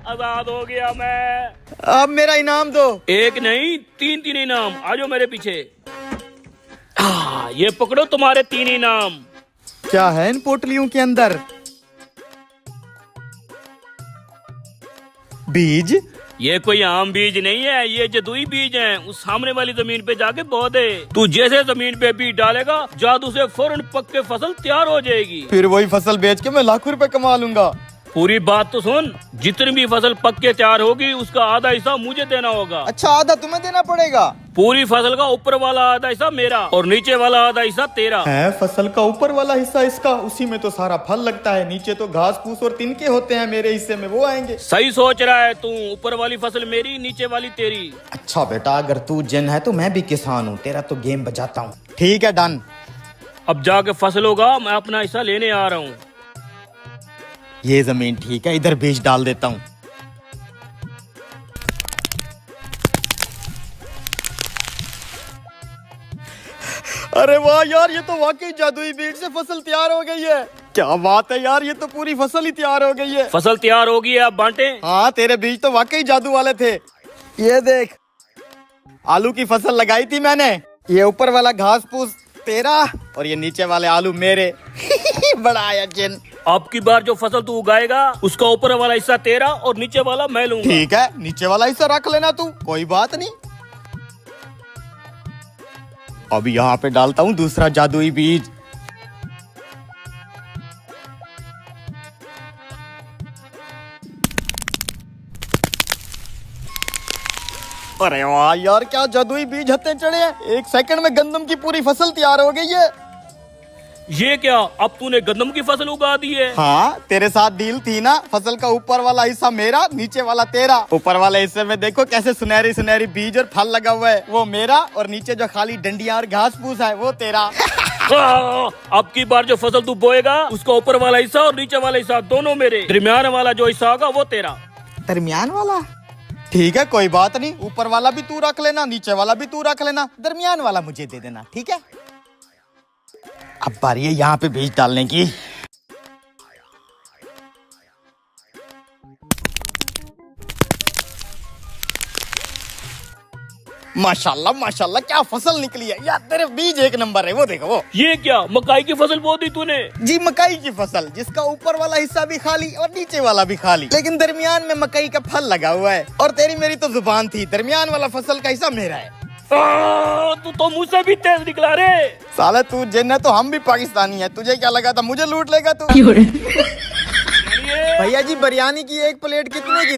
आजाद हो गया मैं। अब मेरा इनाम दो। एक नहीं, तीन तीन इनाम। आ जाओ मेरे पीछे। ये पकड़ो तुम्हारे तीन इनाम। क्या है इन पोटलियों के अंदर? बीज? ये कोई आम बीज नहीं है, ये जदुई बीज हैं। उस सामने वाली जमीन पे जाके बो दे। तू जैसे जमीन पे बीज डालेगा, जादू से फौरन पक के फसल तैयार हो जाएगी। फिर वही फसल बेच के मैं लाखों रुपए कमा लूंगा। पूरी बात तो सुन। जितनी भी फसल पक के तैयार होगी, उसका आधा हिस्सा मुझे देना होगा। अच्छा, आधा तुम्हें देना पड़ेगा? पूरी फसल का ऊपर वाला आधा हिस्सा मेरा और नीचे वाला आधा हिस्सा तेरा है। फसल का ऊपर वाला हिस्सा इसका, उसी में तो सारा फल लगता है। नीचे तो घास फूस और तिनके होते हैं, मेरे हिस्से में वो आएंगे। सही सोच रहा है तू। ऊपर वाली फसल मेरी, नीचे वाली तेरी। अच्छा बेटा, अगर तू जिन है तो मैं भी किसान हूँ, तेरा तो गेम बजाता हूँ। ठीक है, डन। अब जाके फसल होगा, मैं अपना हिस्सा लेने आ रहा हूँ। ये जमीन ठीक है, इधर बीज डाल देता हूँ। अरे वाह यार, ये तो वाकई जादुई बीज से फसल तैयार हो गई है। क्या बात है यार, ये तो पूरी फसल ही तैयार हो गई है। फसल तैयार हो गई है, अब बांटे। हाँ, तेरे बीज तो वाकई जादू वाले थे। ये देख, आलू की फसल लगाई थी मैंने। ये ऊपर वाला घास फूस तेरा और ये नीचे वाले आलू मेरे। बड़ा आया जिन। अब की बार जो फसल तू उगाएगा, उसका ऊपर वाला हिस्सा तेरा और नीचे वाला मैं लूंगा। ठीक है, नीचे वाला हिस्सा रख लेना तू, कोई बात नहीं। अब यहाँ पे डालता हूँ दूसरा जादुई बीज। अरे वाह यार, क्या जादुई बीज हत्ते चढ़े हैं। 1 सेकंड में गंदम की पूरी फसल तैयार हो गई है। ये क्या, अब तूने गंदम की फसल उगा दी है? हाँ, तेरे साथ डील थी ना। फसल का ऊपर वाला हिस्सा मेरा, नीचे वाला तेरा। ऊपर वाले हिस्से में देखो कैसे सुनहरी सुनहरी बीज और फल लगा हुआ है, वो मेरा। और नीचे जो खाली डंडियां और घास फूस है, वो तेरा। अब की बार जो फसल तू बोएगा, उसका ऊपर वाला हिस्सा और नीचे वाला हिस्सा दोनों मेरे। दरमियान वाला जो हिस्सा होगा वो तेरा। दरमियान वाला? ठीक है, कोई बात नहीं। ऊपर वाला भी तू रख लेना, नीचे वाला भी तू रख लेना, दरमियान वाला मुझे दे देना, ठीक है? अब बारी है यहाँ पे बीज डालने की। माशाल्लाह माशाल्लाह, क्या फसल निकली है यार। तेरे बीज एक नंबर है, वो देखो वो। ये क्या, मकाई की फसल बो दी तूने? जी, मकाई की फसल, जिसका ऊपर वाला हिस्सा भी खाली और नीचे वाला भी खाली, लेकिन दरमियान में मकई का फल लगा हुआ है। और तेरी मेरी तो जुबान थी, दरमियान वाला फसल का हिस्सा मेरा है। तू तो मुझसे भी तेज निकला रे। साला तू जिन है तो हम भी पाकिस्तानी है। तुझे क्या लगा था मुझे लूट लेगा तू? भैया जी, बिरयानी की एक प्लेट कितने की?